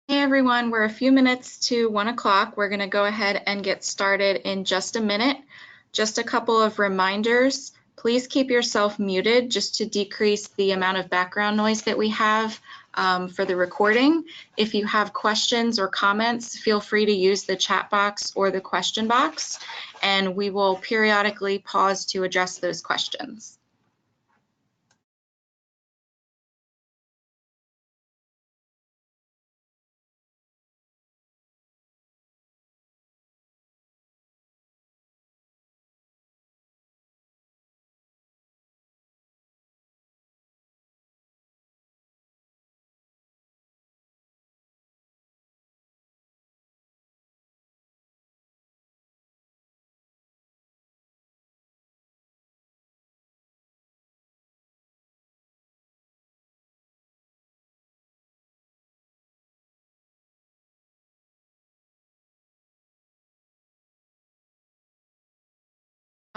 Hey everyone, we're a few minutes to 1 o'clock. We're going to go ahead and get started in just a minute. Just a couple of reminders. Please keep yourself muted just to decrease the amount of background noise that we have for the recording. If you have questions or comments, feel free to use the chat box or the question box, and we will periodically pause to address those questions.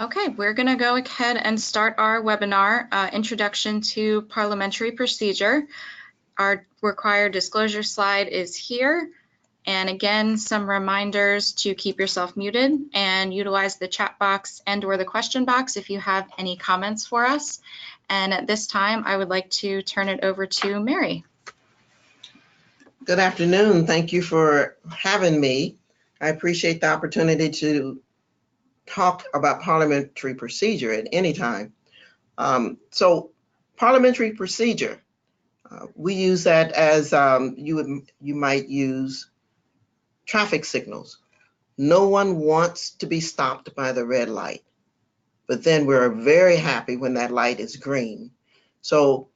Okay, we're going to go ahead and start our webinar, Introduction to Parliamentary Procedure. Our required disclosure slide is here. And again, some reminders to keep yourself muted and utilize the chat box and or the question box if you have any comments for us. And at this time, I would like to turn it over to Mary. Good afternoon. Thank you for having me. I appreciate the opportunity to talk about parliamentary procedure at any time. So parliamentary procedure, we use that as you might use traffic signals. No one wants to be stopped by the red light, but then we're very happy when that light is green. So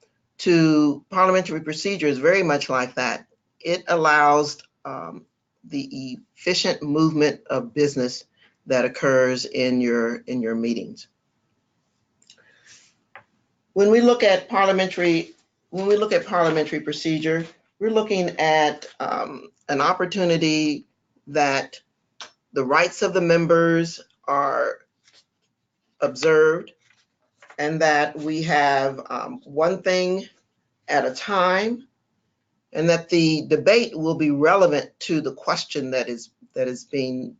parliamentary procedure is very much like that. It allows the efficient movement of business that occurs in your meetings. When we look at parliamentary procedure, we're looking at an opportunity that the rights of the members are observed, and that we have one thing at a time, and that the debate will be relevant to the question that is being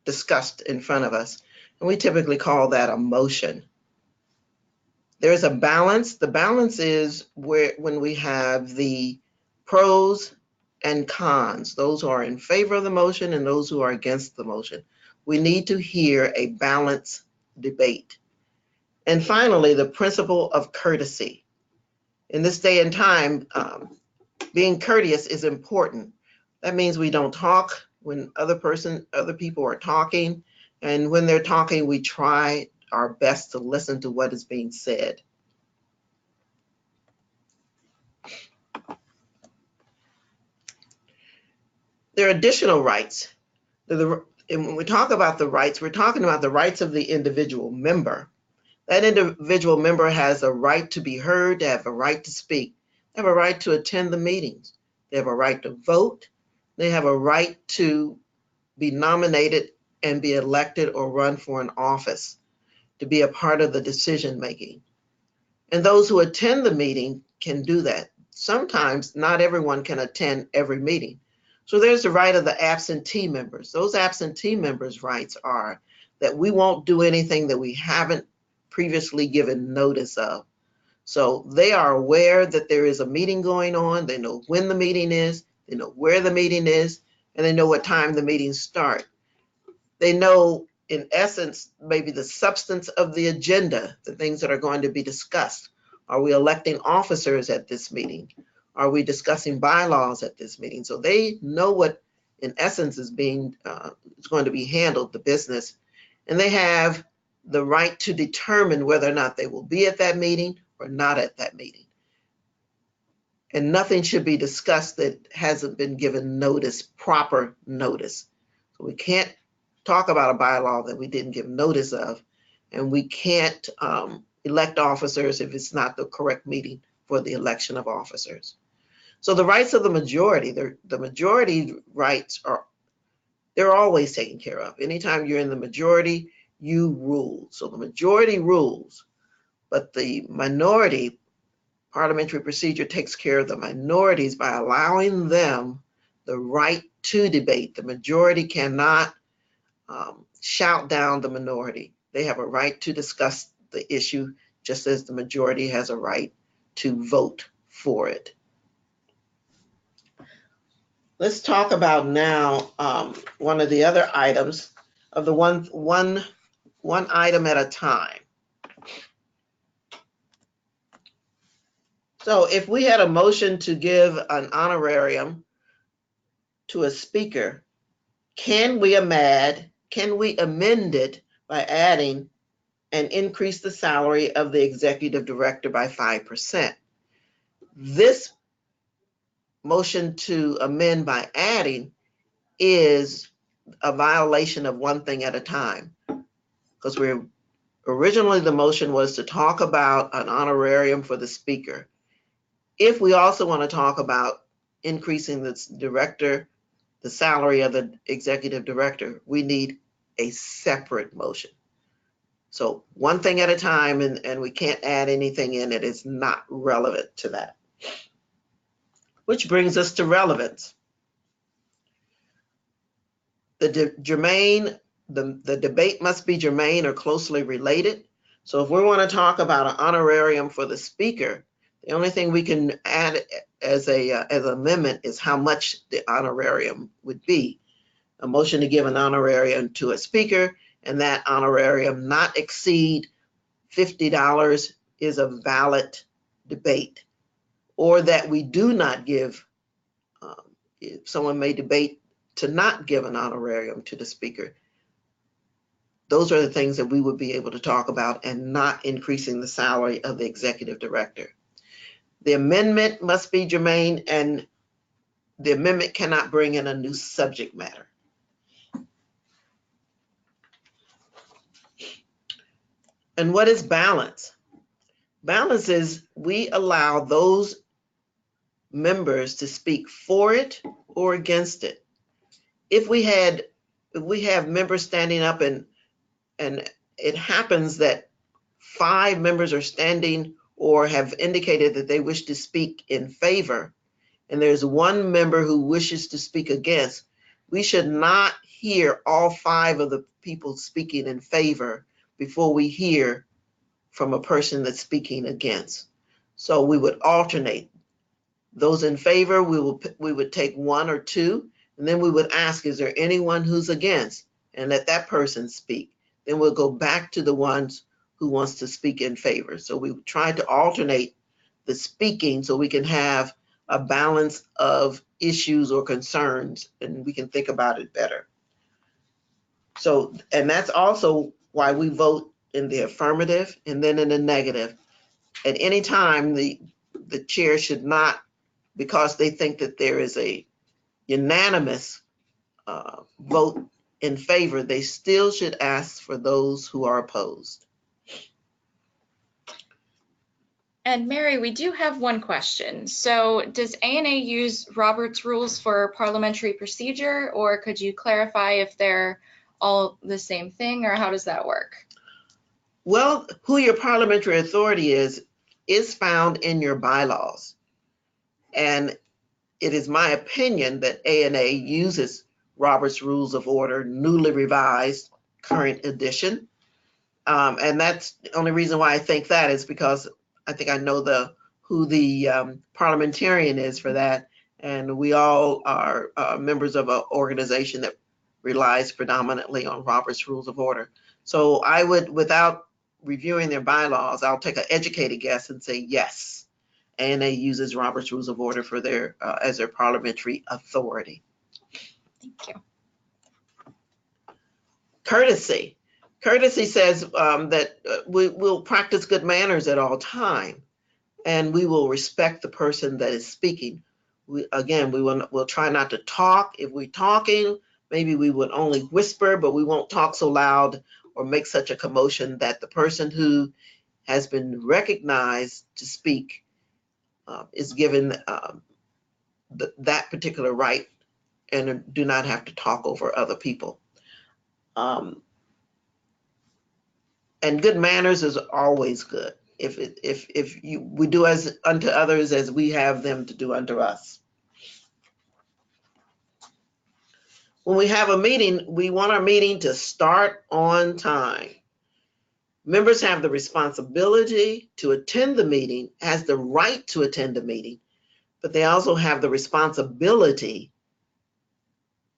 discussed in front of us. And we typically call that a motion. There's a balance. The balance is when we have the pros and cons, those who are in favor of the motion and those who are against the motion. We need to hear a balanced debate. And finally, the principle of courtesy. In this day and time, being courteous is important. That means we don't talk when other people are talking, and when they're talking, we try our best to listen to what is being said. There are additional rights. And when we talk about the rights, we're talking about the rights of the individual member. That individual member has a right to be heard, they have a right to speak, they have a right to attend the meetings, they have a right to vote, they have a right to be nominated and be elected or run for an office, to be a part of the decision making. And those who attend the meeting can do that. Sometimes not everyone can attend every meeting. So there's the right of the absentee members. Those absentee members' rights are that we won't do anything that we haven't previously given notice of. So they are aware that there is a meeting going on. They know when the meeting is, they know where the meeting is, and they know what time the meetings start. They know, in essence, maybe the substance of the agenda, the things that are going to be discussed. Are we electing officers at this meeting? Are we discussing bylaws at this meeting? So they know what, in essence, is going to be handled, the business, and they have the right to determine whether or not they will be at that meeting or not at that meeting. And nothing should be discussed that hasn't been given notice, proper notice. So we can't talk about a bylaw that we didn't give notice of, and we can't elect officers if it's not the correct meeting for the election of officers. So the rights of the majority, the majority rights they're always taken care of. Anytime you're in the majority, you rule. So the majority rules, but the minority parliamentary procedure takes care of the minorities by allowing them the right to debate. The majority cannot shout down the minority. They have a right to discuss the issue, just as the majority has a right to vote for it. Let's talk about now one of the other items of the one item at a time. So if we had a motion to give an honorarium to a speaker, can we amend it by adding and increase the salary of the executive director by 5%? This motion to amend by adding is a violation of one thing at a time, because originally the motion was to talk about an honorarium for the speaker. If we also want to talk about increasing the salary of the executive director, we need a separate motion. So one thing at a time, and we can't add anything in it. It's not relevant to that. Which brings us to relevance. The debate must be germane or closely related. So if we want to talk about an honorarium for the speaker, the only thing we can add as an amendment is how much the honorarium would be. A motion to give an honorarium to a speaker, and that honorarium not exceed $50 is a valid debate. Or that we do not give, if someone may debate to not give an honorarium to the speaker. Those are the things that we would be able to talk about, and not increasing the salary of the executive director. The amendment must be germane, and the amendment cannot bring in a new subject matter. And what is balance? Balance is we allow those members to speak for it or against it. If we have members standing up and it happens that 5 members are standing or have indicated that they wish to speak in favor, and there's one member who wishes to speak against, we should not hear all 5 of the people speaking in favor before we hear from a person that's speaking against. So we would alternate. Those in favor, we would take 1 or 2, and then we would ask, is there anyone who's against? And let that person speak. Then we'll go back to the ones who wants to speak in favor. So we try to alternate the speaking so we can have a balance of issues or concerns, and we can think about it better. So, and that's also why we vote in the affirmative and then in the negative. At any time, the chair should not, because they think that there is a unanimous vote in favor, they still should ask for those who are opposed. And Mary, we do have one question. So does ANA use Robert's rules for parliamentary procedure, or could you clarify if they're all the same thing, or how does that work? Well, who your parliamentary authority is found in your bylaws. And it is my opinion that ANA uses Robert's Rules of Order, newly revised, current edition. And that's the only reason why I think that is because I think I know who the parliamentarian is for that. And we all are members of an organization that relies predominantly on Robert's Rules of Order. So I would, without reviewing their bylaws, I'll take an educated guess and say yes. ANA uses Robert's Rules of Order for their as their parliamentary authority. Thank you. Courtesy. Courtesy says that we will practice good manners at all time, and we will respect the person that is speaking. We'll try not to talk. If we're talking, maybe we would only whisper, but we won't talk so loud or make such a commotion that the person who has been recognized to speak is given that particular right and do not have to talk over other people. And good manners is always good. we do as unto others as we have them to do unto us. When we have a meeting, we want our meeting to start on time. Members have the responsibility to attend the meeting, has the right to attend the meeting, but they also have the responsibility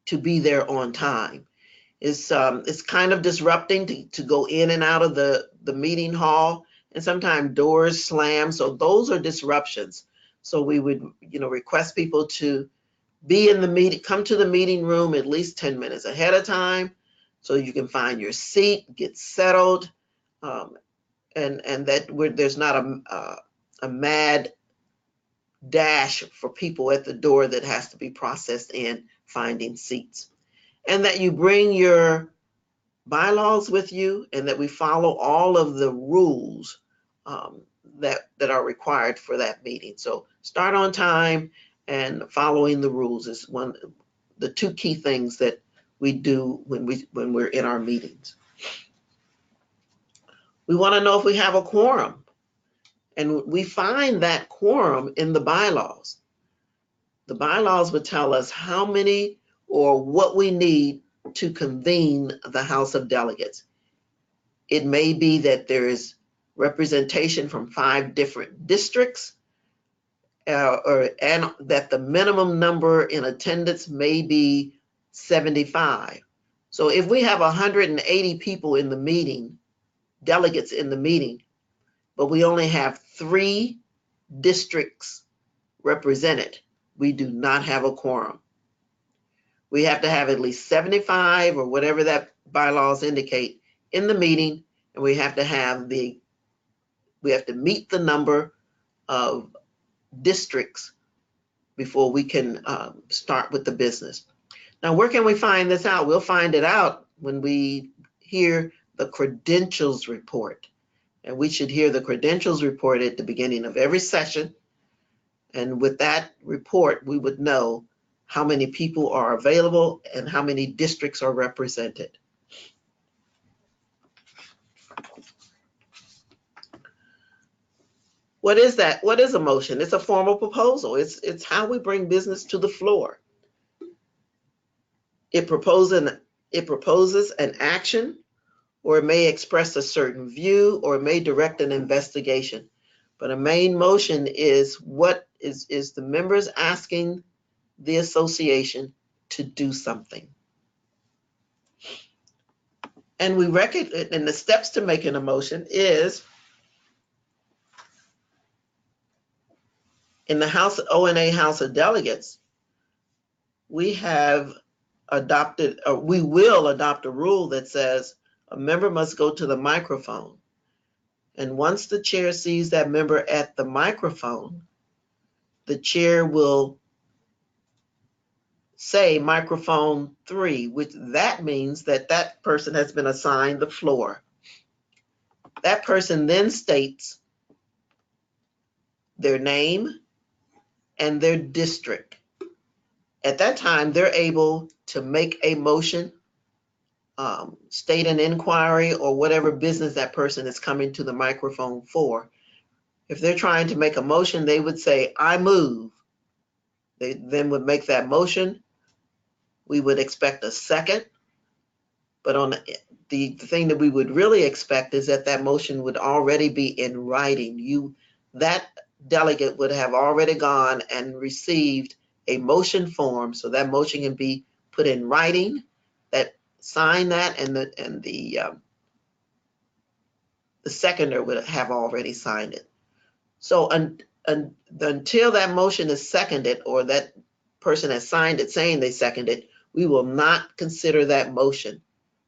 to be there on time. It's kind of disrupting to go in and out of the meeting hall, and sometimes doors slam. So those are disruptions. So we would, request people to be in the meeting, come to the meeting room at least 10 minutes ahead of time so you can find your seat, get settled, and that there's not a mad dash for people at the door that has to be processed in finding seats. And that you bring your bylaws with you, and that we follow all of the rules that are required for that meeting. So start on time and following the rules is the two key things that we do when we're in our meetings. We want to know if we have a quorum, and we find that quorum in the bylaws. The bylaws would tell us how many or what we need to convene the House of Delegates. It may be that there is representation from 5 different districts, and that the minimum number in attendance may be 75. So if we have 180 people in the meeting, delegates in the meeting, but we only have 3 districts represented, we do not have a quorum. We have to have at least 75 or whatever that bylaws indicate in the meeting, and we have to meet the number of districts before we can start with the business. Now, where can we find this out? We'll find it out when we hear the credentials report. And we should hear the credentials report at the beginning of every session. And with that report, we would know how many people are available and how many districts are represented. What is that? What is a motion? It's a formal proposal. It's how we bring business to the floor. It proposes an action, or it may express a certain view, or it may direct an investigation. But a main motion is what is the members asking the association to do something. And and the steps to making a motion is in the ONA House of Delegates, we have adopted, or we will adopt a rule that says a member must go to the microphone. And once the chair sees that member at the microphone, the chair will say microphone 3, which that means that that person has been assigned the floor. That person then states their name and their district. At that time, they're able to make a motion, state an inquiry, or whatever business that person is coming to the microphone for. If they're trying to make a motion, they would say, I move. They then would make that motion. We would expect a second, but on the thing that we would really expect is that that motion would already be in writing. That delegate would have already gone and received a motion form, so that motion can be put in writing, that sign that, and the seconder would have already signed it. So until that motion is seconded, or that person has signed it saying they seconded it, we will not consider that motion.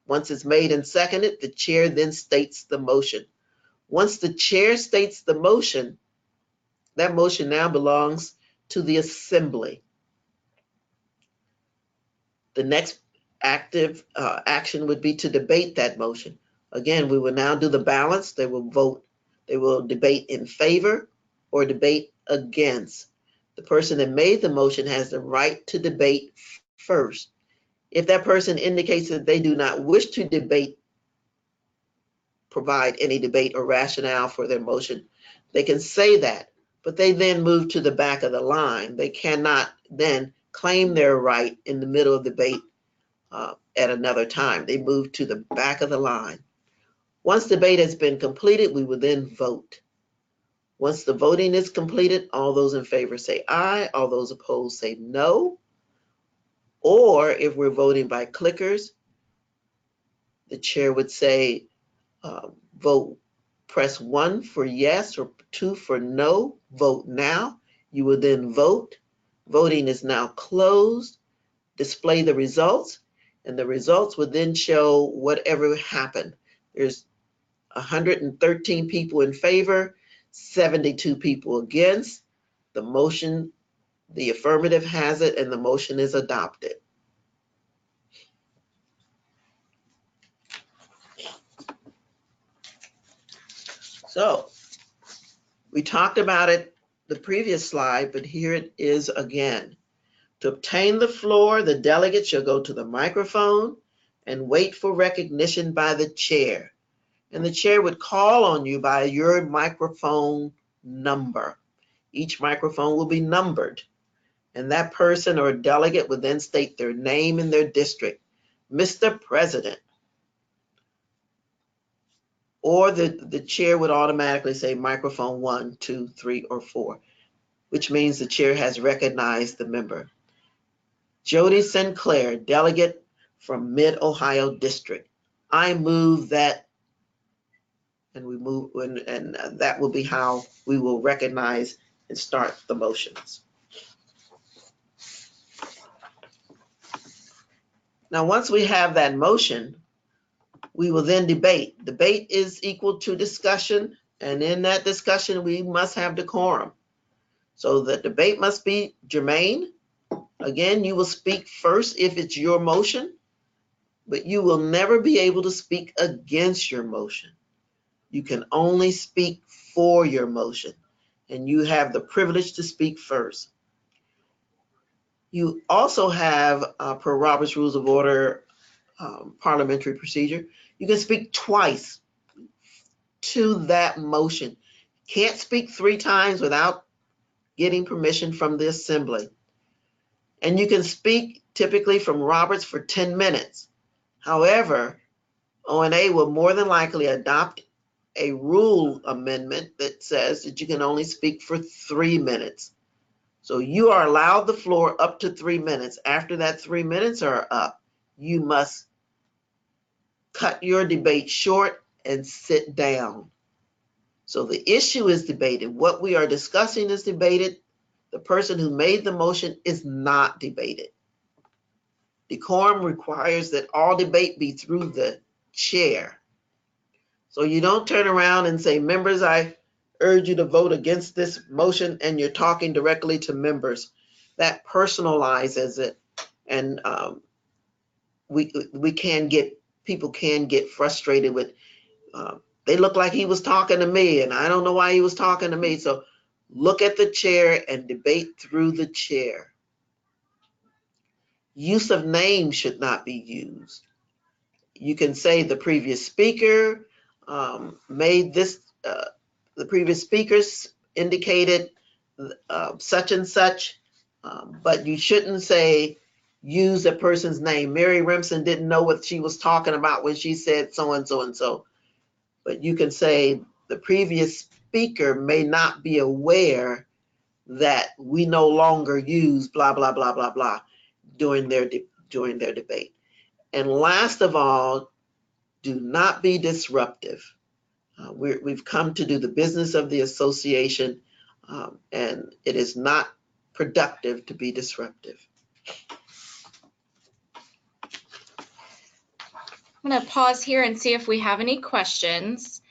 Once it's made and seconded, the chair then states the motion. Once the chair states the motion, that motion now belongs to the assembly. The next active action would be to debate that motion. Again, we will now do the balance. They will vote. They will debate in favor or debate against. The person that made the motion has the right to debate first. If that person indicates that they do not wish to debate provide any debate or rationale for their motion. They can say that, but they then move to the back of the line. They cannot then claim their right in the middle of debate at another time. They move to the back of the line. Once debate has been completed, we will then vote. Once the voting is completed, all those in favor say aye, all those opposed say no. Or if we're voting by clickers, the chair would say, vote, press 1 for yes or 2 for no, vote now. You will then vote. Voting is now closed. Display the results, and the results would then show whatever happened. There's 113 people in favor, 72 people against. The motion, the affirmative has it, and the motion is adopted. So we talked about it the previous slide, but here it is again. To obtain the floor, the delegate shall go to the microphone and wait for recognition by the chair. And the chair would call on you by your microphone number. Each microphone will be numbered. And that person or delegate would then state their name and their district. Mr. President. Or the chair would automatically say microphone 1, 2, 3, or 4, which means the chair has recognized the member. Jody Sinclair, delegate from Mid-Ohio District. I move that, and we move, and that will be how we will recognize and start the motions. Now, once we have that motion, we will then debate. Debate is equal to discussion, and in that discussion, we must have decorum. So the debate must be germane. Again, you will speak first if it's your motion, but you will never be able to speak against your motion. You can only speak for your motion, and you have the privilege to speak first. You also have, per Robert's Rules of Order, parliamentary procedure, you can speak twice to that motion. Can't speak 3 times without getting permission from the assembly. And you can speak typically from Roberts for 10 minutes. However, ONA will more than likely adopt a rule amendment that says that you can only speak for 3 minutes. So you are allowed the floor up to 3 minutes. After that 3 minutes are up, you must cut your debate short and sit down. So the issue is debated. What we are discussing is debated. The person who made the motion is not debated. Decorum requires that all debate be through the chair. So you don't turn around and say, members, I urge you to vote against this motion, and you're talking directly to members. That personalizes it, and people can get frustrated with, they look like he was talking to me, and I don't know why he was talking to me. So look at the chair and debate through the chair. Use of names should not be used. You can say the previous speaker made this, the previous speakers indicated such and such, but you shouldn't say, use a person's name. Mary Remsen didn't know what she was talking about when she said so and so and so. But you can say the previous speaker may not be aware that we no longer use blah, blah, blah, blah, blah during their debate. And last of all, do not be disruptive. We've come to do the business of the association, and it is not productive to be disruptive. I'm going to pause here and see if we have any questions.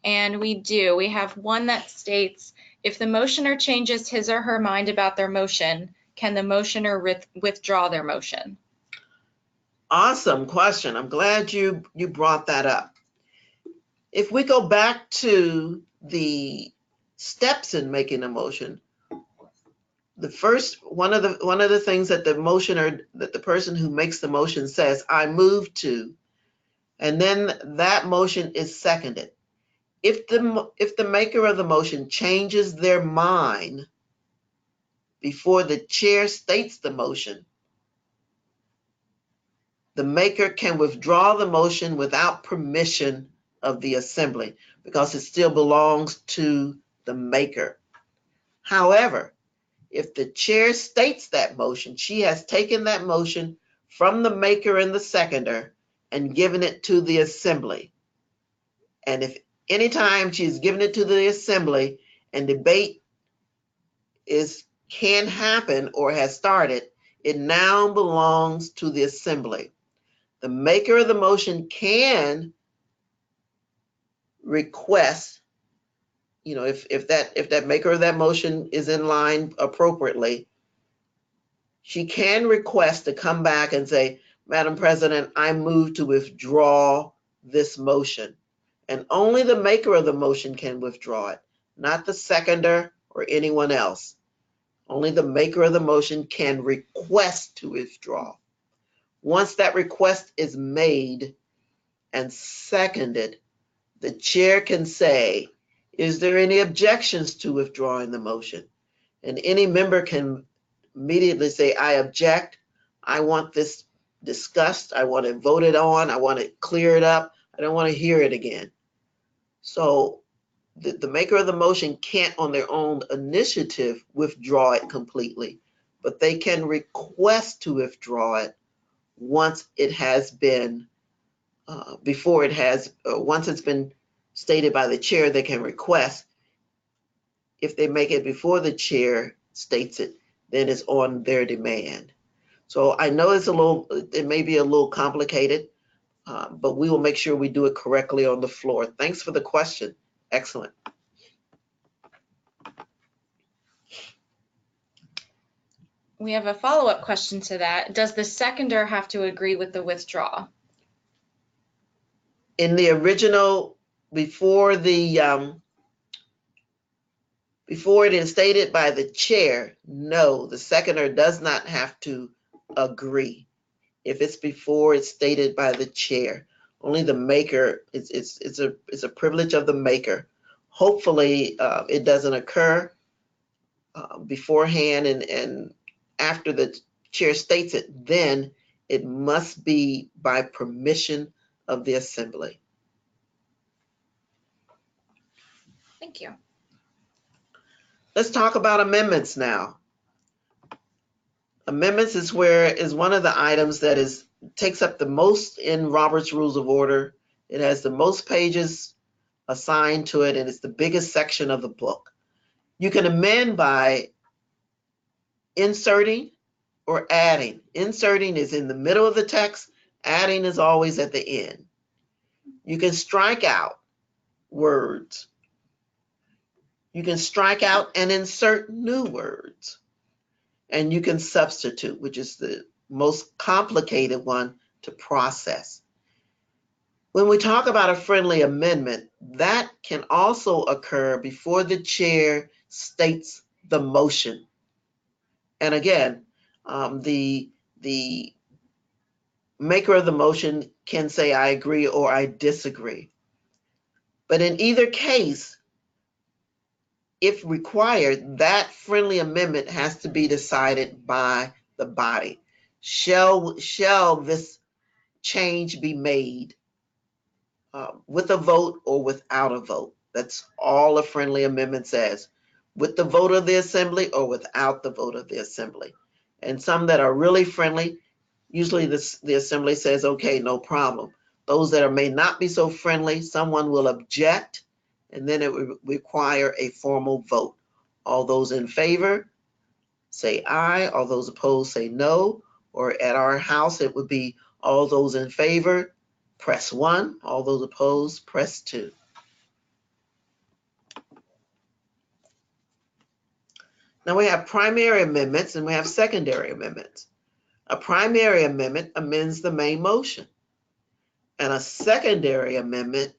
And we do. We have one that states, if the motioner changes his or her mind about their motion, can the motioner withdraw their motion? Awesome question. I'm glad you brought that up. If we go back to the steps in making a motion, the first one of the things that the motioner, that the person who makes the motion says, I move to, and then that motion is seconded. If the maker of the motion changes their mind before the chair states the motion, the maker can withdraw the motion without permission of the assembly because it still belongs to the maker. However, if the chair states that motion, she has taken that motion from the maker and the seconder and given it to the assembly. And if anytime she's given it to the assembly and debate can happen or has started, it now belongs to the assembly. The maker of the motion can request, if that maker of that motion is in line appropriately, she can request to come back and say, Madam President, I move to withdraw this motion. And only the maker of the motion can withdraw it, not the seconder or anyone else. Only the maker of the motion can request to withdraw. Once that request is made and seconded, the chair can say, is there any objections to withdrawing the motion? And any member can immediately say, I object. I want this discussed. I want it voted on. I want it cleared up. I don't want to hear it again. So the maker of the motion can't on their own initiative withdraw it completely, but they can request to withdraw it once it has been, once it's been stated by the chair, they can request. If they make it before the chair states it, then it's on their demand. So I know it may be a little complicated, but we will make sure we do it correctly on the floor. Thanks for the question. Excellent. We have a follow-up question to that. Does the seconder have to agree with the withdrawal? In the original, before it is stated by the chair, no, the seconder does not have to agree. If it's before it's stated by the chair, only the maker, it's a privilege of the maker. Hopefully, it doesn't occur beforehand, and after the chair states it, then it must be by permission of the assembly. Thank you. Let's talk about amendments now. Amendments is one of the items that takes up the most in Robert's Rules of Order. It has the most pages assigned to it, and it's the biggest section of the book. You can amend by inserting or adding. Inserting is in the middle of the text, adding is always at the end. You can strike out words. You can strike out and insert new words. And you can substitute, which is the most complicated one to process. When we talk about a friendly amendment, that can also occur before the chair states the motion. And again, the maker of the motion can say, I agree or I disagree. But in either case, if required, that friendly amendment has to be decided by the body. Shall this change be made with a vote or without a vote? That's all a friendly amendment says. With the vote of the assembly or without the vote of the assembly. And some that are really friendly, usually the assembly says, okay, no problem. Those that may not be so friendly, someone will object, and then it would require a formal vote. All those in favor say aye, all those opposed say no, or at our house it would be all those in favor press 1, all those opposed press 2. Now we have primary amendments and we have secondary amendments. A primary amendment amends the main motion, and a secondary amendment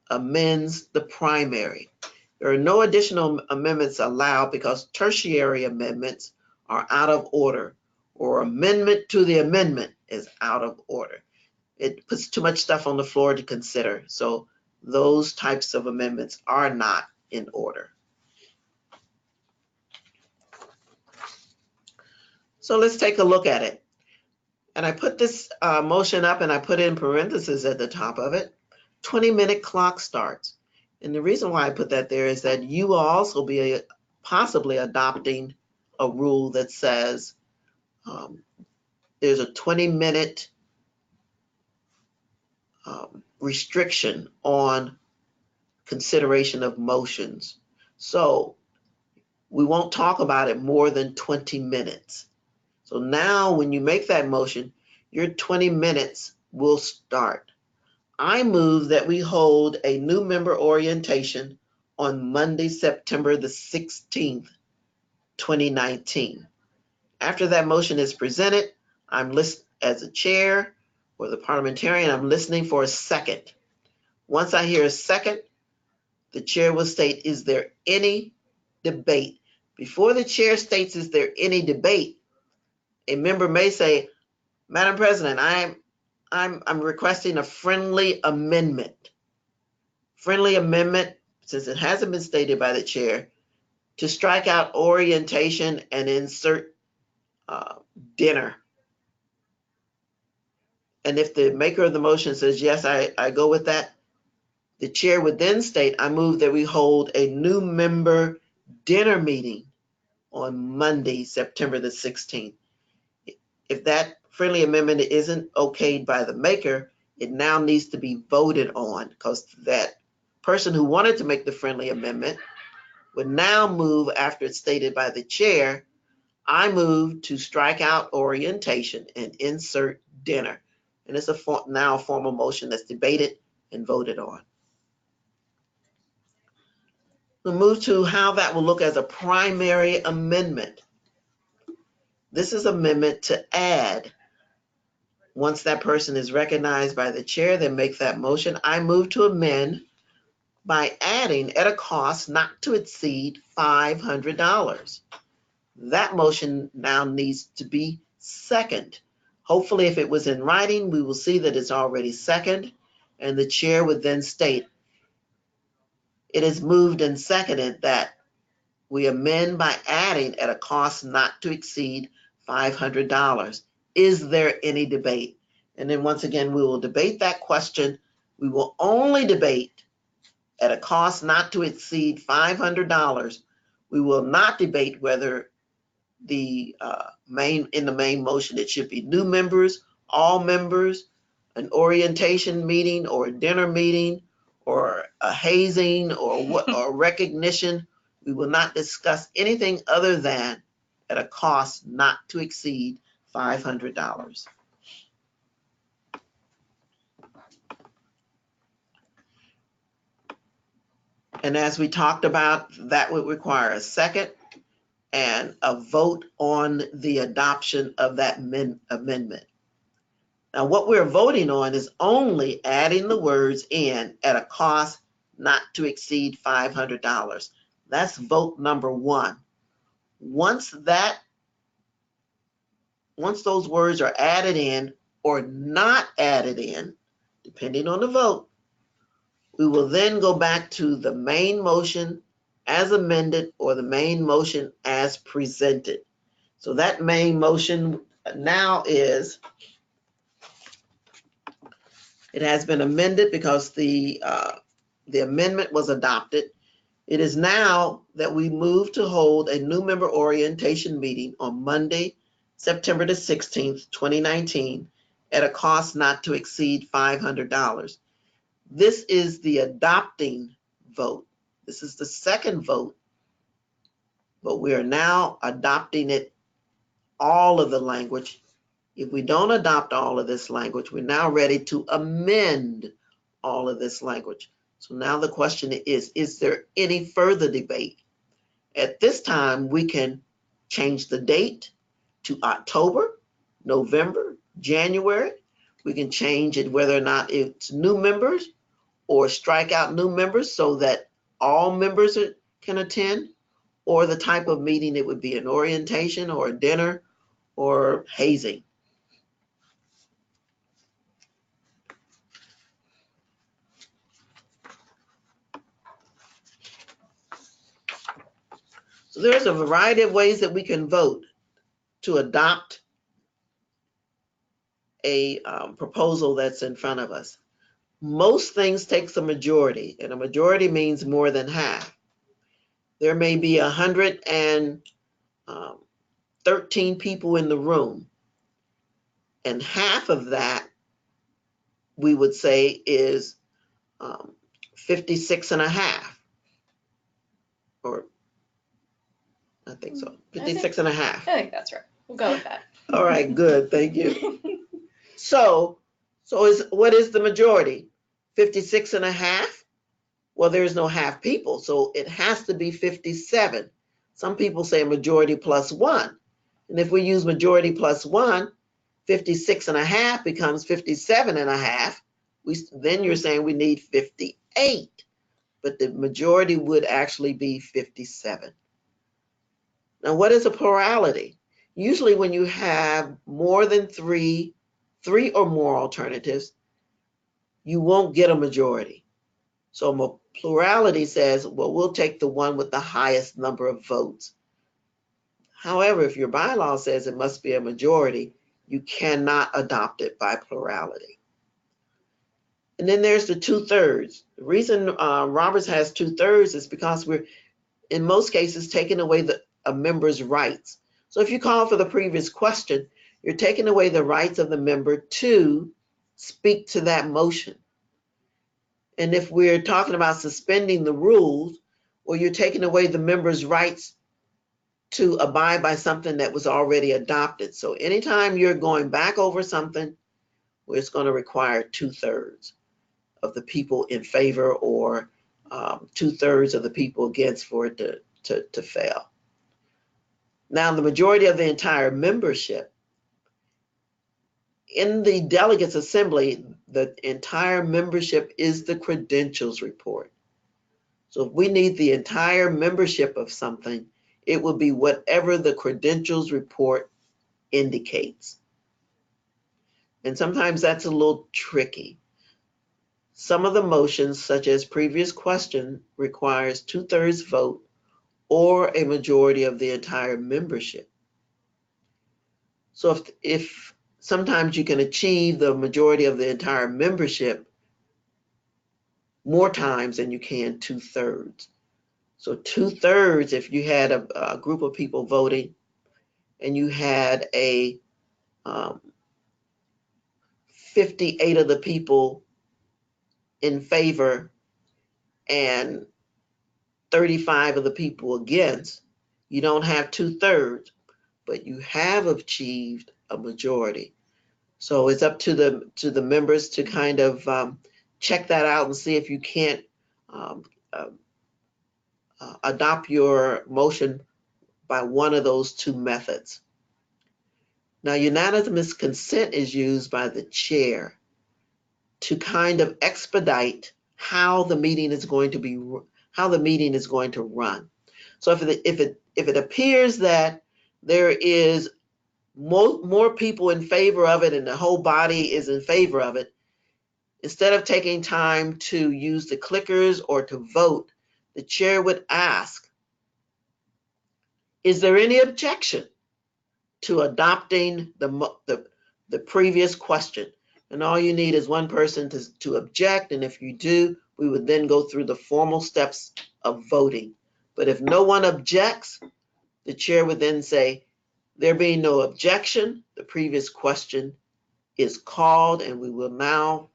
amends the primary. There are no additional amendments allowed because tertiary amendments are out of order, or amendment to the amendment is out of order. It puts too much stuff on the floor to consider. So those types of amendments are not in order. So let's take a look at it. And I put this motion up and I put in parentheses at the top of it. 20-minute clock starts. And the reason why I put that there is that you will also be possibly adopting a rule that says there's a 20-minute restriction on consideration of motions. So we won't talk about it more than 20 minutes. So now when you make that motion, your 20 minutes will start. I move that we hold a new member orientation on Monday, September the 16th, 2019. After that motion is presented, I'm listening as a chair or the parliamentarian, I'm listening for a second. Once I hear a second, the chair will state, is there any debate? Before the chair states, is there any debate, a member may say, Madam President, I'm requesting a friendly amendment. Friendly amendment, since it hasn't been stated by the chair, to strike out orientation and insert dinner. And if the maker of the motion says, yes, I go with that, the chair would then state, I move that we hold a new member dinner meeting on Monday, September the 16th. If that friendly amendment isn't okayed by the maker, it now needs to be voted on, because that person who wanted to make the friendly amendment would now move, after it's stated by the chair, I move to strike out orientation and insert dinner. And it's now a formal motion that's debated and voted on. We'll move to how that will look as a primary amendment. This is amendment to add. Once that person is recognized by the chair, then make that motion. I move to amend by adding at a cost not to exceed $500. That motion now needs to be second. Hopefully, if it was in writing, we will see that it's already second, and the chair would then state, it is moved and seconded that we amend by adding at a cost not to exceed $500. Is there any debate? And then once again, we will debate that question. We will only debate at a cost not to exceed $500. We will not debate whether in the main motion it should be new members, all members, an orientation meeting or a dinner meeting or a hazing or recognition. We will not discuss anything other than at a cost not to exceed $500. And as we talked about, that would require a second and a vote on the adoption of that amendment. Now, what we're voting on is only adding the words in at a cost not to exceed $500. That's vote number one. Once those words are added in or not added in, depending on the vote, we will then go back to the main motion as amended or the main motion as presented. So that main motion now is, it has been amended because the amendment was adopted. It is now that we move to hold a new member orientation meeting on Monday, September the 16th, 2019, at a cost not to exceed $500. This is the adopting vote. This is the second vote, but we are now adopting it, all of the language. If we don't adopt all of this language, we're now ready to amend all of this language. So now the question is there any further debate? At this time, we can change the date to October, November, January. We can change it whether or not it's new members or strike out new members so that all members can attend, or the type of meeting it would be, an orientation or a dinner or hazing. So there's a variety of ways that we can vote to adopt a proposal that's in front of us. Most things takes a majority, and a majority means more than half. There may be 113 people in the room, and half of that we would say is 56 and a half, or I think so, 56 and a half. I think that's right. We'll go with that. All right, good, thank you. So what is the majority? 56 and a half? Well, there's no half people, so it has to be 57. Some people say majority plus one. And if we use majority plus one, 56 and a half becomes 57 and a half. Then you're saying we need 58, but the majority would actually be 57. Now, what is a plurality? Usually when you have more than three or more alternatives, you won't get a majority. So a plurality says, well, we'll take the one with the highest number of votes. However, if your bylaw says it must be a majority, you cannot adopt it by plurality. And then there's the 2/3. The reason Roberts has 2/3 is because we're, in most cases, taking away a member's rights. So if you call for the previous question, you're taking away the rights of the member to speak to that motion. And if we're talking about suspending the rules, well, you're taking away the member's rights to abide by something that was already adopted. So anytime you're going back over something, well, it's going to require 2/3 of the people in favor, or 2/3 of the people against for it to fail. Now, the majority of the entire membership, in the delegates assembly, the entire membership is the credentials report. So if we need the entire membership of something, it will be whatever the credentials report indicates. And sometimes that's a little tricky. Some of the motions, such as previous question, requires 2/3 vote or a majority of the entire membership. So if sometimes you can achieve the majority of the entire membership more times than you can 2/3. So 2/3, if you had a group of people voting and you had 58 of the people in favor and 35 of the people against, you don't have 2/3, but you have achieved a majority. So it's up to the members to kind of check that out and see if you can't adopt your motion by one of those two methods. Now, unanimous consent is used by the chair to kind of expedite how the meeting is going to run. So if it appears that there is more people in favor of it and the whole body is in favor of it, instead of taking time to use the clickers or to vote, the chair would ask, is there any objection to adopting the previous question? And all you need is one person to object, and if you do, we would then go through the formal steps of voting. But if no one objects, the chair would then say, there being no objection, the previous question is called, and we will now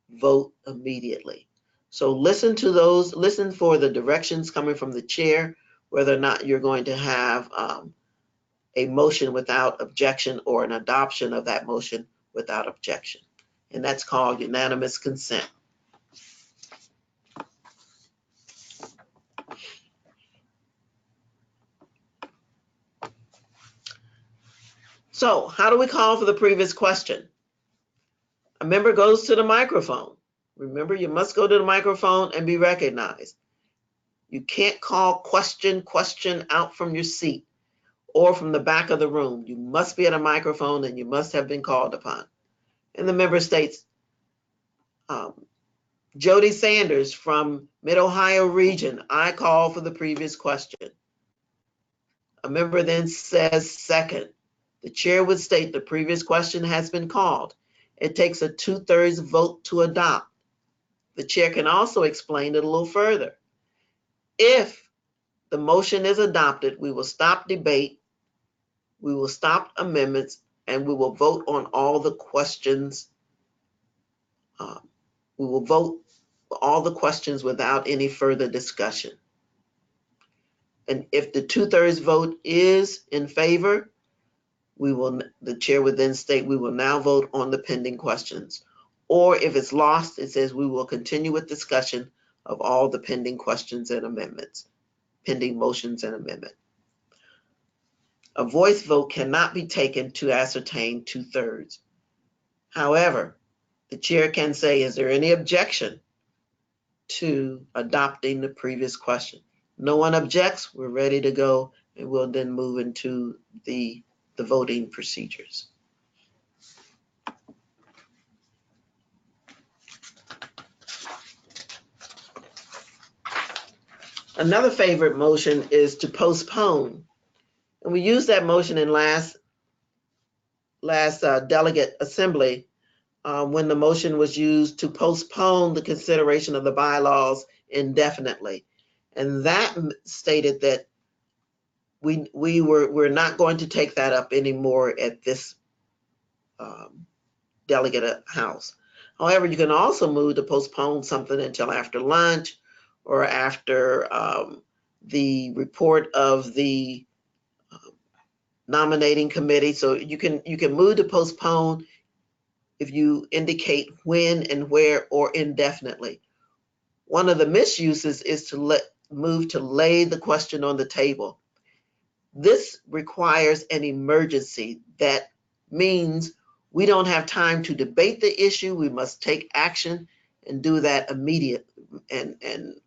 vote immediately. So listen for the directions coming from the chair, whether or not you're going to have a motion without objection or an adoption of that motion without objection. And that's called unanimous consent. So how do we call for the previous question? A member goes to the microphone. Remember, you must go to the microphone and be recognized. You can't call question out from your seat or from the back of the room. You must be at a microphone and you must have been called upon. And the member states, Jody Sanders from Mid-Ohio region, I call for the previous question. A member then says second. The chair would state the previous question has been called. It takes a 2/3 vote to adopt. The chair can also explain it a little further. If the motion is adopted, we will stop debate, we will stop amendments, and we will vote on all the questions. We will vote all the questions without any further discussion. And if the 2/3 vote is in favor, the chair would then state, we will now vote on the pending questions. Or if it's lost, it says we will continue with discussion of all the pending questions and amendments, pending motions and amendment. A voice vote cannot be taken to ascertain 2/3. However, the chair can say, is there any objection to adopting the previous question? No one objects, we're ready to go, and we'll then move into the voting procedures. Another favorite motion is to postpone. And we used that motion in last delegate assembly when the motion was used to postpone the consideration of the bylaws indefinitely. And that stated that we're not going to take that up anymore at this delegate house. However, you can also move to postpone something until after lunch or after the report of the nominating committee. So you can move to postpone if you indicate when and where or indefinitely. One of the misuses is to move to lay the question on the table. This requires an emergency. That means we don't have time to debate the issue. We must take action and do that immediately and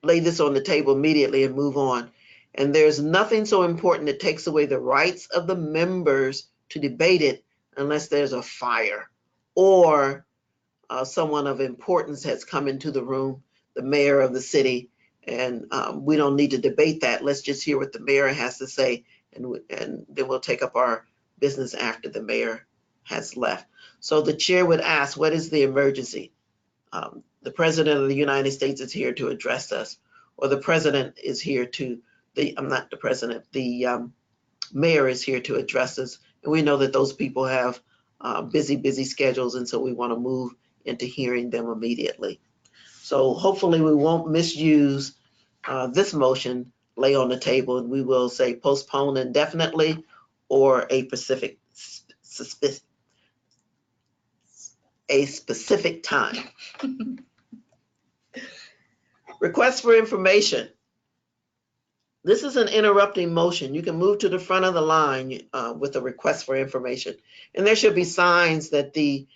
lay this on the table immediately and move on. And there's nothing so important that takes away the rights of the members to debate it unless there's a fire or someone of importance has come into the room, the mayor of the city, and we don't need to debate that. Let's just hear what the mayor has to say, and then we'll take up our business after the mayor has left. So the chair would ask, what is the emergency? The president of the United States is here to address us, or the president is here to, not the president, the mayor is here to address us. And we know that those people have busy schedules, and so we want to move into hearing them immediately. So hopefully we won't misuse this motion, lay on the table, and we will say postpone indefinitely or a specific time. Request for information. This is an interrupting motion. You can move to the front of the line with a request for information. And there should be signs that the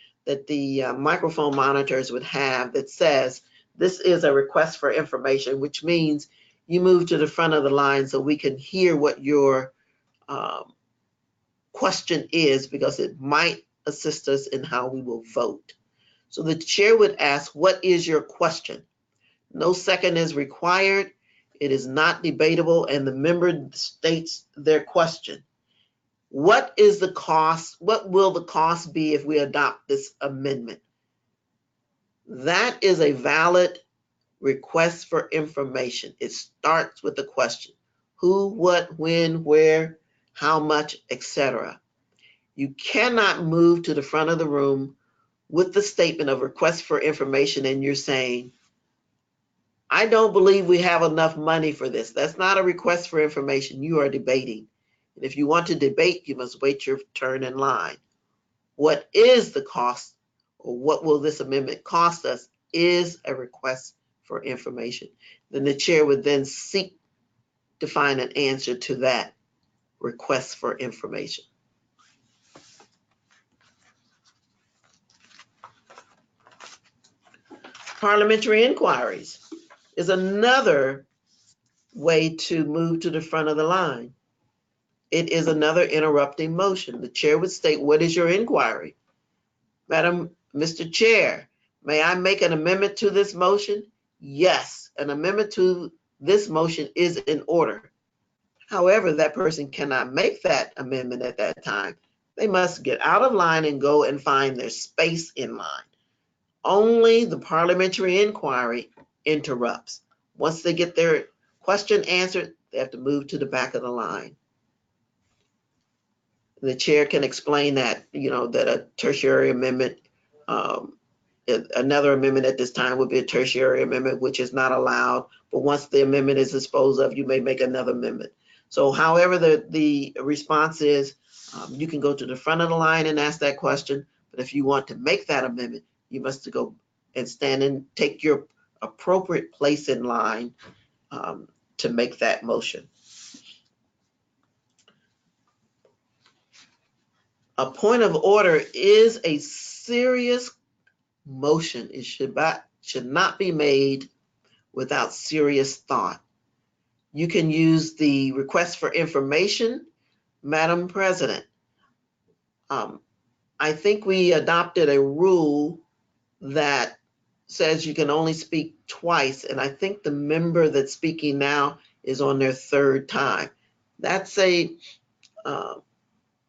microphone monitors would have that says, this is a request for information, which means you move to the front of the line so we can hear what your question is, because it might assist us in how we will vote. So the chair would ask, what is your question? No second is required. It is not debatable, and the member states their question. What is the cost? What will the cost be if we adopt this amendment? That is a valid request for information. It starts with the question: who, what, when, where, how much, etc. You cannot move to the front of the room with the statement of request for information and you're saying, I don't believe we have enough money for this. That's not a request for information. You are debating. And if you want to debate, you must wait your turn in line. What is the cost, or what will this amendment cost us, is a request for information. Then the chair would then seek to find an answer to that request for information. Parliamentary inquiries is another way to move to the front of the line. It is another interrupting motion. The chair would state, what is your inquiry? Madam, Mr. Chair, may I make an amendment to this motion? Yes, an amendment to this motion is in order. However, that person cannot make that amendment at that time. They must get out of line and go and find their space in line. Only the parliamentary inquiry interrupts. Once they get their question answered, they have to move to the back of the line. The chair can explain that, that a tertiary amendment, another amendment at this time would be a tertiary amendment, which is not allowed. But once the amendment is disposed of, you may make another amendment. So however the response is, you can go to the front of the line and ask that question. But if you want to make that amendment, you must go and stand and take your appropriate place in line to make that motion. A point of order is a serious motion. It should not be made without serious thought. You can use the request for information, Madam President. I think we adopted a rule that says you can only speak twice, and I think the member that's speaking now is on their third time. That's a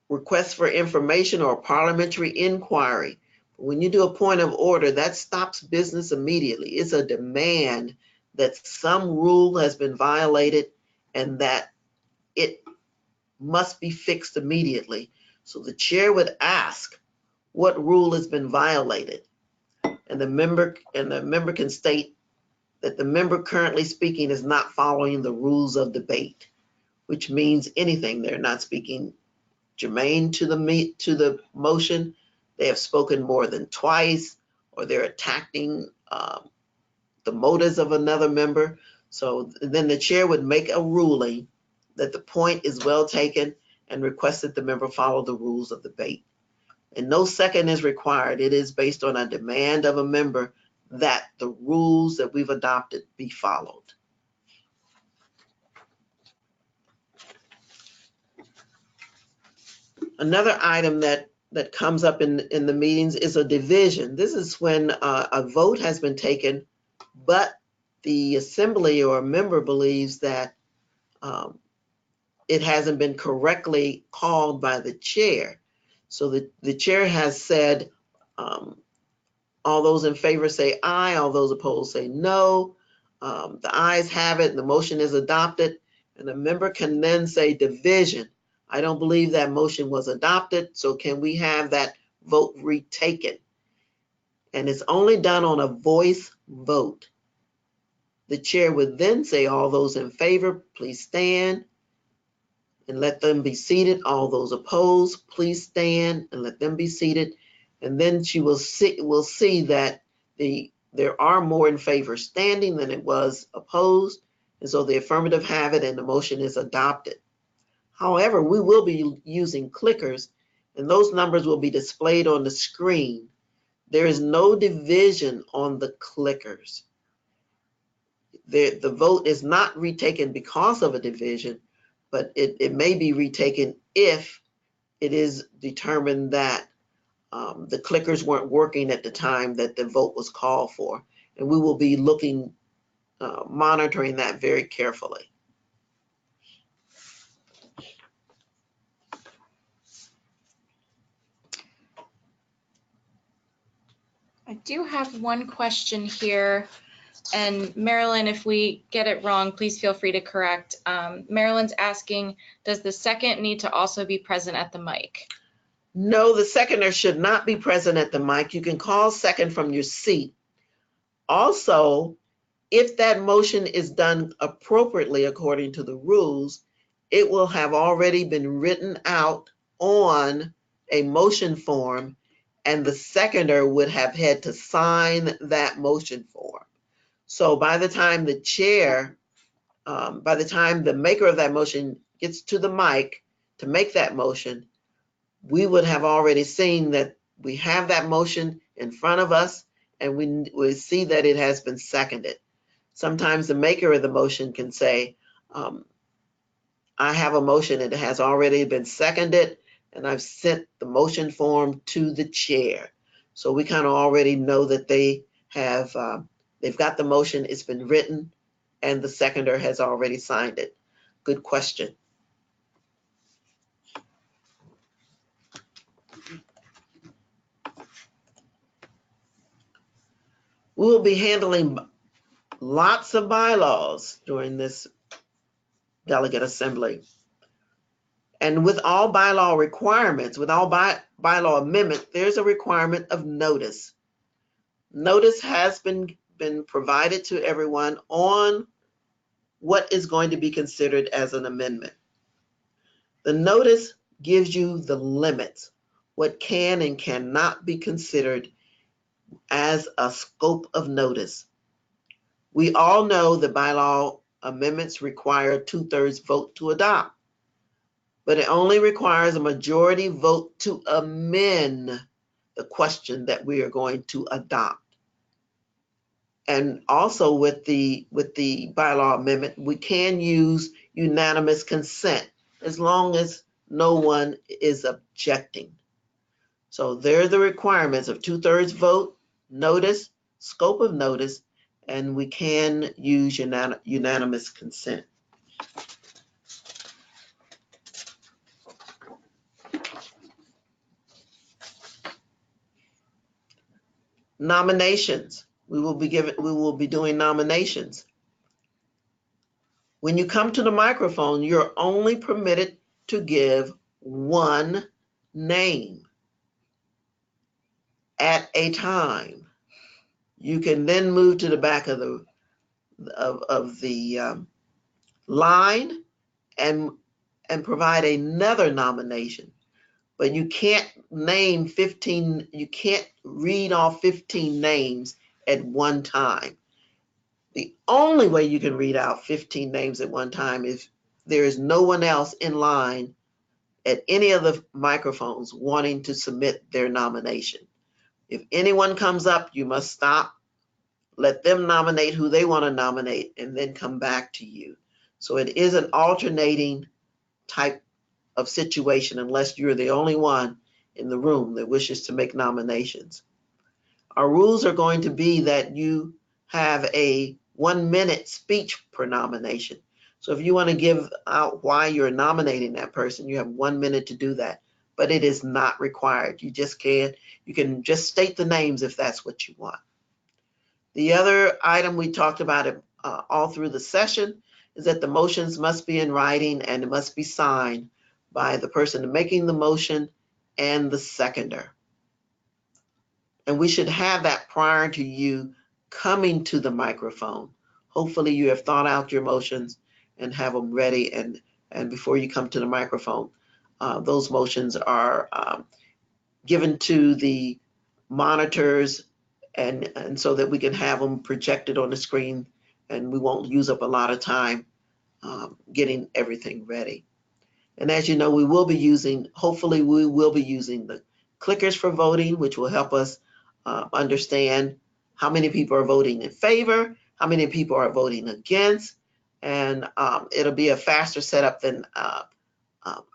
request for information or parliamentary inquiry. When you do a point of order, that stops business immediately. It's a demand that some rule has been violated and that it must be fixed immediately. So the chair would ask what rule has been violated, and the member can state that the member currently speaking is not following the rules of debate, which means anything. They're not speaking germane to the motion, they have spoken more than twice, or they're attacking the motives of another member. So then the chair would make a ruling that the point is well taken and request that the member follow the rules of debate. And no second is required. It is based on a demand of a member that the rules that we've adopted be followed. Another item that comes up in the meetings is a division. This is when a vote has been taken, but the assembly or a member believes that it hasn't been correctly called by the chair. So the chair has said, all those in favor say aye, all those opposed say no. The ayes have it, and the motion is adopted, and the member can then say division. I don't believe that motion was adopted, so can we have that vote retaken? And it's only done on a voice vote. The chair would then say, all those in favor, please stand and let them be seated. All those opposed, please stand and let them be seated. And then she will see that there are more in favor standing than it was opposed. And so the affirmative have it and the motion is adopted. However, we will be using clickers, and those numbers will be displayed on the screen. There is no division on the clickers. The vote is not retaken because of a division, but it may be retaken if it is determined that the clickers weren't working at the time that the vote was called for. And we will be monitoring that very carefully. I do have one question here, and Marilyn, if we get it wrong, please feel free to correct. Marilyn's asking, does the second need to also be present at the mic? No, the seconder should not be present at the mic. You can call second from your seat. Also, if that motion is done appropriately according to the rules, it will have already been written out on a motion form, and the seconder would have had to sign that motion form. So by the time the chair, by the time the maker of that motion gets to the mic to make that motion, we would have already seen that we have that motion in front of us, and we see that it has been seconded. Sometimes the maker of the motion can say, I have a motion and it has already been seconded, and I've sent the motion form to the chair. So we kind of already know that they've got the motion, it's been written, and the seconder has already signed it. Good question. We will be handling lots of bylaws during this delegate assembly. And with all bylaw requirements, with all bylaw amendment, there's a requirement of notice. Notice has been provided to everyone on what is going to be considered as an amendment. The notice gives you the limits, what can and cannot be considered as a scope of notice. We all know that bylaw amendments require a 2/3 vote to adopt, but it only requires a majority vote to amend the question that we are going to adopt. And also with the bylaw amendment, we can use unanimous consent as long as no one is objecting. So there are the requirements of 2/3 vote, notice, scope of notice, and we can use unanimous consent. Nominations. We will be doing nominations. When you come to the microphone, you're only permitted to give one name at a time. You can then move to the back of the line and provide another nomination. But you can't name 15, you can't read off 15 names at one time. The only way you can read out 15 names at one time is there is no one else in line at any of the microphones wanting to submit their nomination. If anyone comes up, you must stop, let them nominate who they want to nominate, and then come back to you. So it is an alternating type of situation unless you're the only one in the room that wishes to make nominations. Our rules are going to be that you have a 1-minute speech per nomination. So if you want to give out why you're nominating that person, you have 1 minute to do that, but it is not required. You can just state the names if that's what you want. The other item we talked about all through the session is that the motions must be in writing and it must be signed by the person making the motion and the seconder. And we should have that prior to you coming to the microphone. Hopefully you have thought out your motions and have them ready, and before you come to the microphone, those motions are given to the monitors and so that we can have them projected on the screen and we won't use up a lot of time getting everything ready. And as you know, hopefully we will be using the clickers for voting, which will help us understand how many people are voting in favor, how many people are voting against, and it'll be a faster setup than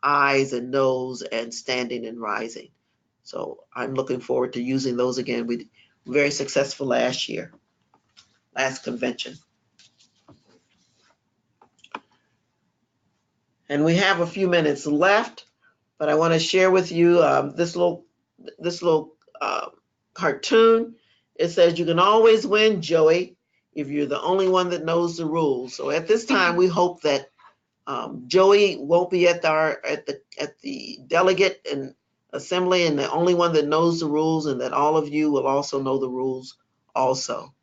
ayes and noes and standing and rising. So I'm looking forward to using those again. We were very successful last convention. And we have a few minutes left, but I want to share with you this little cartoon. It says, "You can always win, Joey, if you're the only one that knows the rules." So at this time, we hope that Joey won't be at the delegate and assembly and the only one that knows the rules, and that all of you will also know the rules also.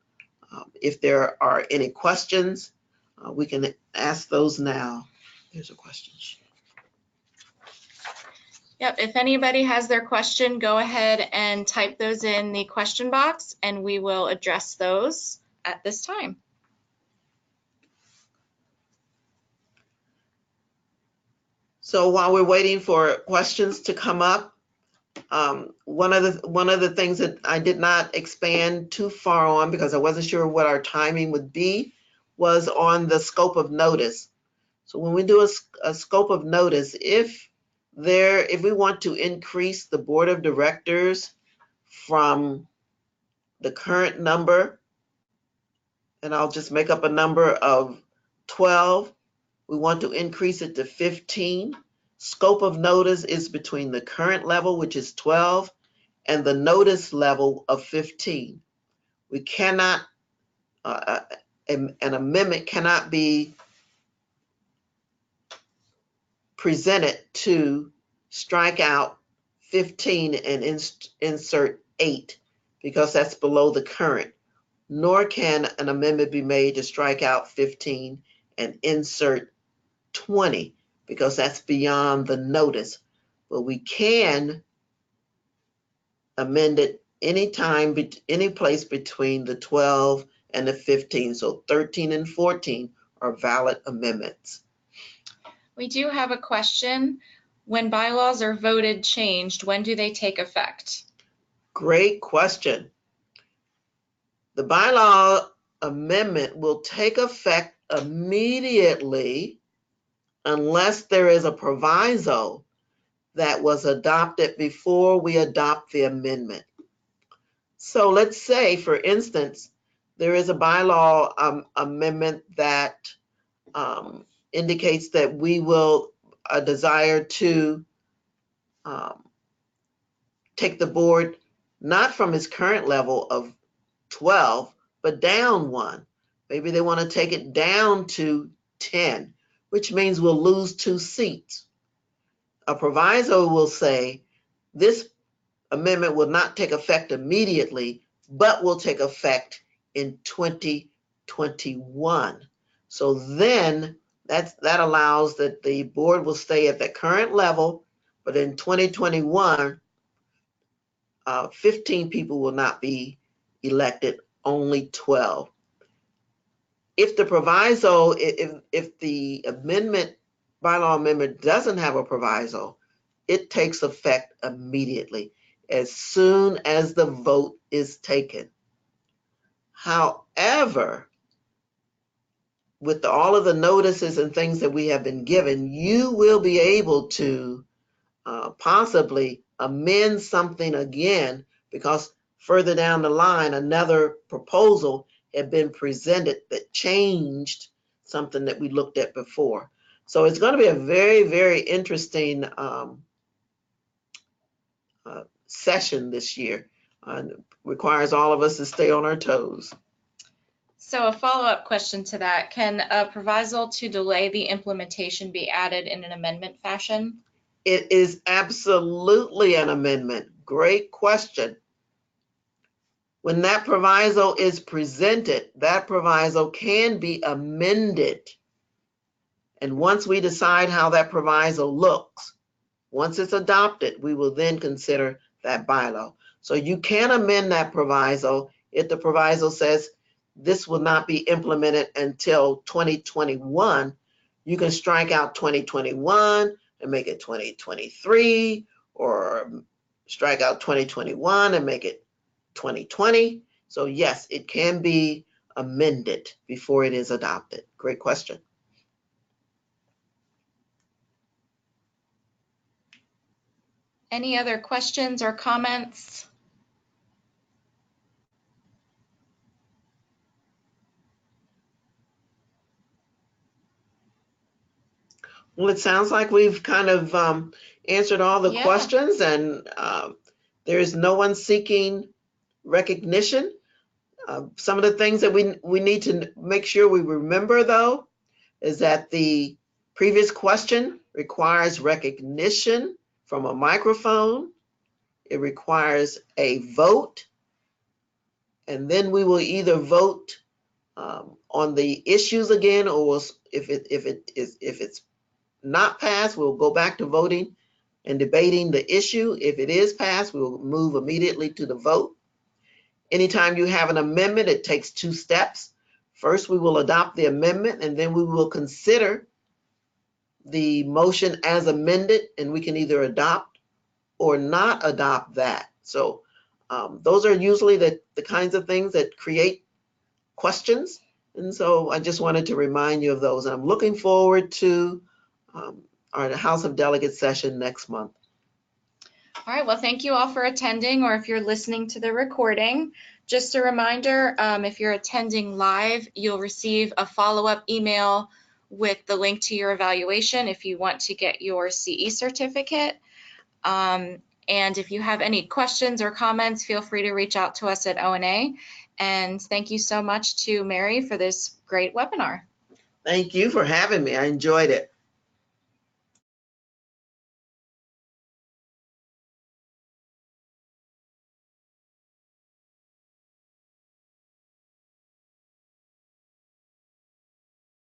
If there are any questions, we can ask those now. There's a question. Yep, if anybody has their question, go ahead and type those in the question box and we will address those at this time. So while we're waiting for questions to come up, one of the things that I did not expand too far on because I wasn't sure what our timing would be was on the scope of notice. So when we do a scope of notice, if we want to increase the board of directors from the current number, and I'll just make up a number of 12, we want to increase it to 15. Scope of notice is between the current level, which is 12, and the notice level of 15. We cannot, an amendment cannot be presented to strike out 15 and insert 8 because that's below the current, nor can an amendment be made to strike out 15 and insert 20 because that's beyond the notice. But we can amend it anytime, any place between the 12 and the 15. So 13 and 14 are valid amendments. We do have a question. When bylaws are voted changed, when do they take effect? Great question. The bylaw amendment will take effect immediately unless there is a proviso that was adopted before we adopt the amendment. So let's say, for instance, there is a bylaw amendment that indicates that we will desire to take the board not from its current level of 12, but down one. Maybe they want to take it down to 10, which means we'll lose 2 seats. A proviso will say this amendment will not take effect immediately, but will take effect in 2021. So then that allows that the board will stay at the current level, but in 2021, 15 people will not be elected, only 12. If the proviso, if the bylaw amendment doesn't have a proviso, it takes effect immediately, as soon as the vote is taken. However, with all of the notices and things that we have been given, you will be able to possibly amend something again because further down the line, another proposal had been presented that changed something that we looked at before. So it's going to be a very, very interesting session this year. Requires all of us to stay on our toes. So a follow-up question to that, can a proviso to delay the implementation be added in an amendment fashion? It is absolutely an amendment. Great question. When that proviso is presented, that proviso can be amended. And once we decide how that proviso looks, once it's adopted, we will then consider that bylaw. So you can amend that proviso if the proviso says this will not be implemented until 2021. You can strike out 2021 and make it 2023, or strike out 2021 and make it 2020. So yes, it can be amended before it is adopted. Great question. Any other questions or comments? Well, it sounds like we've kind of answered all the questions, and there is no one seeking recognition. Some of the things that we need to make sure we remember, though, is that the previous question requires recognition from a microphone. It requires a vote, and then we will either vote on the issues again, or if it's not passed, we'll go back to voting and debating the issue. If it is passed, we'll move immediately to the vote. Anytime you have an amendment, it takes 2 steps. First, we will adopt the amendment, and then we will consider the motion as amended, and we can either adopt or not adopt that. So those are usually the kinds of things that create questions. And so I just wanted to remind you of those. I'm looking forward to our House of Delegates session next month. All right, well, thank you all for attending, or if you're listening to the recording. Just a reminder, if you're attending live, you'll receive a follow-up email with the link to your evaluation if you want to get your CE certificate. And if you have any questions or comments, feel free to reach out to us at O&A. And thank you so much to Mary for this great webinar. Thank you for having me. I enjoyed it.